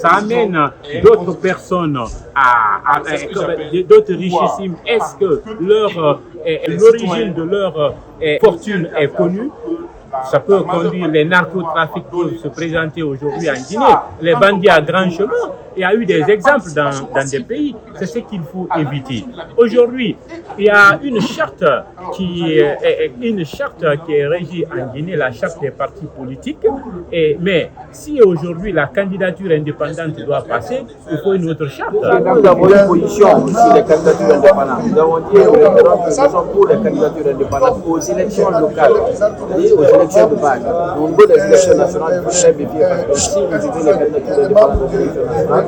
Ça amène d'autres personnes d'autres richissimes. Est-ce que l'origine de leur fortune est connue? Ça peut conduire, les narcotrafics peuvent se présenter aujourd'hui en Guinée, les bandits à grand chemin. Il y a eu des exemples dans des pays, c'est ce qu'il faut éviter. Aujourd'hui, il y a une charte qui est régie en Guinée, la charte des partis politiques. Mais si aujourd'hui la candidature indépendante doit passer, il faut une autre charte. Nous avons une position sur les candidatures indépendantes. Nous avons dit que nous sommes pour les candidatures indépendantes aux élections locales et aux élections de base. Au niveau des élections nationales, il faut très méfier parce que si vous utilisez les candidatures indépendantes aux élections nationales,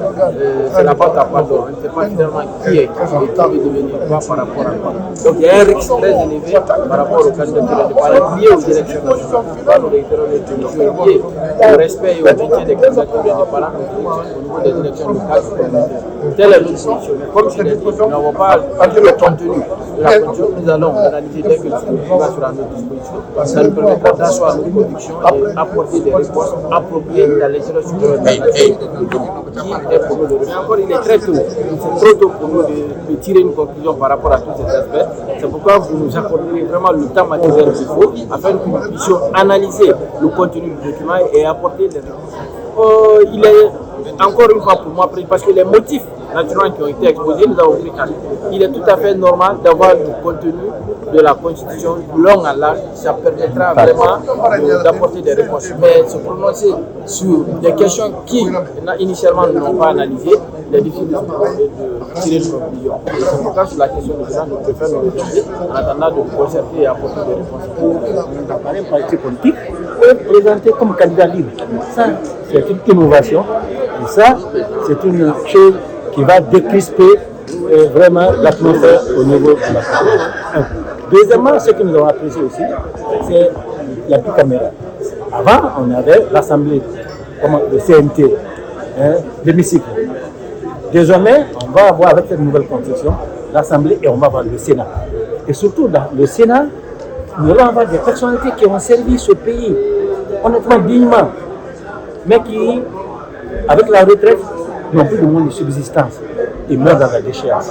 c'est la porte à pardon. On ne sait pas finalement qui est qui veut devenir quoi par rapport à quoi. Donc il y a un risque très élevé par rapport aux candidatures indépendantes liées aux élections nationales. Nous réitérons les conditions liées au respect et au maintien des candidatures indépendantes au niveau des élections locales et communautaires. Telle est notre position. Mais comme je l'ai dit, nous n'avons pas le contenu de la condition. Nous allons analyser dès que le dispositif va sur notre disposition. Ça nous permettra d'asseoir nos convictions et apporter des réponses appropriées dans l'intérêt supérieur de la nation. Qui est pour nous le mais encore, il est très tôt. C'est trop tôt pour nous de tirer une conclusion par rapport à tous ces aspects. C'est pourquoi vous nous accorderez vraiment le temps matériel qu'il faut afin que nous puissions analyser le contenu du document et apporter des réponses. Il est encore une fois pour moi, parce que les motifs naturellement qui ont été exposés, nous avons pris acte. Il est tout à fait normal d'avoir le contenu de la Constitution long à large. Ça permettra vraiment d'apporter des réponses. Mais se prononcer sur des questions qui, initialement, ne l'ont pas analysé, il est difficile de tirer une conclusion. C'est pourquoi sur la question de ça, nous préférons nous réserver en attendant de nous concerter et apporter des réponses. Un parti politique peut présenter comme candidat libre. Ça, c'est une innovation. Et ça, c'est une chose qui va décrisper vraiment l'atmosphère au niveau de la société. Deuxièmement, ce que nous avons apprécié aussi, c'est la bicaméra. Avant, on avait l'Assemblée, le CNT, l'hémicycle. Désormais, on va avoir avec cette nouvelle constitution l'Assemblée et on va avoir le Sénat. Et surtout, dans le Sénat, nous allons avoir des personnalités qui ont servi ce pays honnêtement, dignement, mais qui, avec la retraite, n'ont plus de moyens de subsistance et meurent dans la déchéance.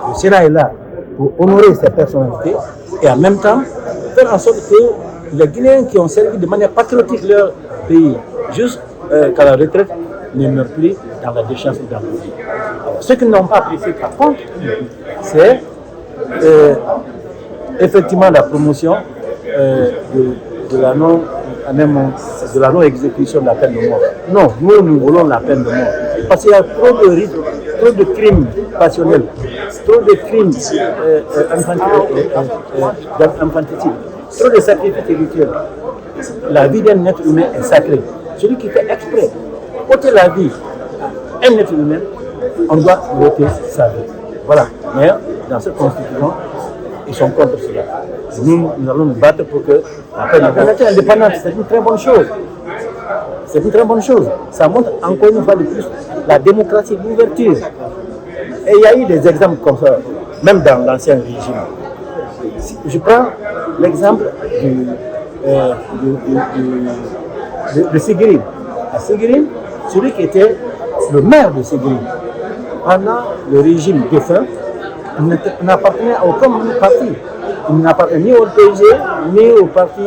Le Sénat est là pour honorer ces personnalités et en même temps faire en sorte que les Guinéens qui ont servi de manière patriotique leur pays jusqu'à la retraite ne meurent plus dans la déchéance ou dans le pays. Ce qu'ils n'ont pas apprécié par contre, c'est effectivement la promotion de la non-exécution de la peine de mort. Non, nous voulons la peine de mort. Parce qu'il y a trop de risques, trop de crimes passionnels, trop de crimes infanticides, trop de sacrifices rituels. La vie d'un être humain est sacrée. Celui qui fait exprès ôter la vie d'un être humain, on doit ôter sa vie. Voilà. Mais dans cette constitution, ils sont contre cela. Nous allons nous battre pour que la peine indépendante, c'est une très bonne chose. C'est une très bonne chose. Ça montre encore une fois de plus la démocratie, l'ouverture. Et il y a eu des exemples comme ça, même dans l'ancien régime. Je prends l'exemple de Séguérine. À Séguérine, celui qui était le maire de Séguérine, pendant le régime défunt, n'appartenait à aucun parti. Il n'appartenait ni au PG, ni au parti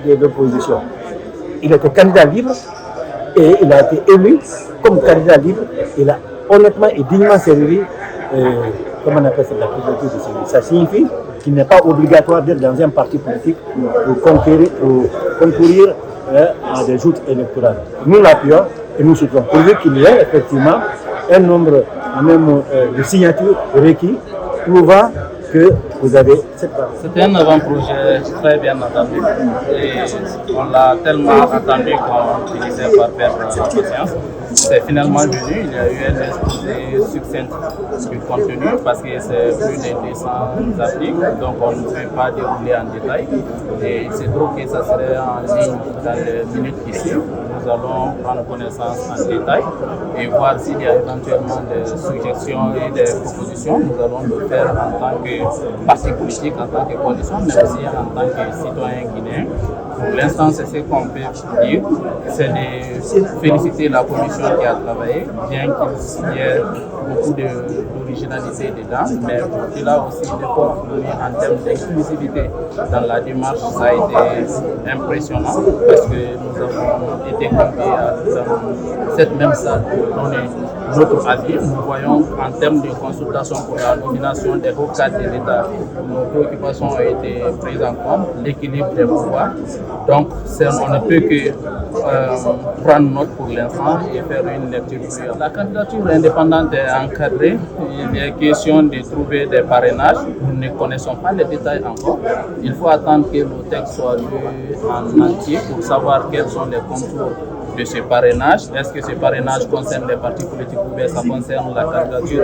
de l'opposition. Il était candidat libre et il a été élu comme candidat libre. Il a honnêtement et dignement servi, comment on appelle ça, la priorité de service. Ça signifie qu'il n'est pas obligatoire d'être dans un parti politique pour concourir à des joutes électorales. Nous l'appuyons et nous soutenons. Pourvu qu'il y ait effectivement un nombre même de signatures requis prouvant que vous avez cette part. C'était un avant-projet très bien attendu et on l'a tellement attendu qu'on finissait par perdre la patience. C'est finalement venu, il y a eu un exposé succinct du contenu parce que c'est plus de 200 articles, donc on ne peut pas dérouler en détail. Et il se trouve que ça serait en ligne dans les minutes qui suivent. Nous allons prendre connaissance en détail et voir s'il y a éventuellement des suggestions et des propositions. Nous allons le faire en tant que parti politique, en tant que coalition, mais aussi en tant que citoyen guinéen Pour l'instant, c'est ce qu'on peut dire, c'est de féliciter la commission qui a travaillé, bien qu'il y ait beaucoup d'originalité dedans, mais au-delà aussi l'effort fourni en termes d'inclusivité dans la démarche, ça a été impressionnant parce que nous avons été conviés dans cette même salle pour donner notre avis. Nous voyons en termes de consultation pour la nomination des hauts cadres de l'État, nos préoccupations ont été prises en compte, l'équilibre des pouvoirs. Donc, on ne peut que prendre note pour l'instant et faire une lecture. La candidature indépendante est encadrée. Il est question de trouver des parrainages. Nous ne connaissons pas les détails encore. Il faut attendre que le texte soit lu en entier pour savoir quels sont les contours de ce parrainage. Est-ce que ce parrainage concerne les partis politiques ou bien ça concerne la candidature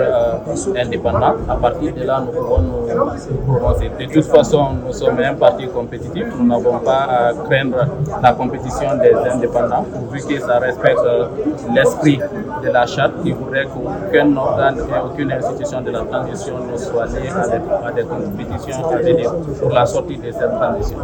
indépendante? À partir de là, nous pouvons nous prononcer. De toute façon, nous sommes un parti compétitif. Nous n'avons pas à craindre la compétition des indépendants, pourvu que ça respecte l'esprit de la charte qui voudrait qu'aucun organe et aucune institution de la transition ne soit liée à des compétitions à venir pour la sortie de cette transition.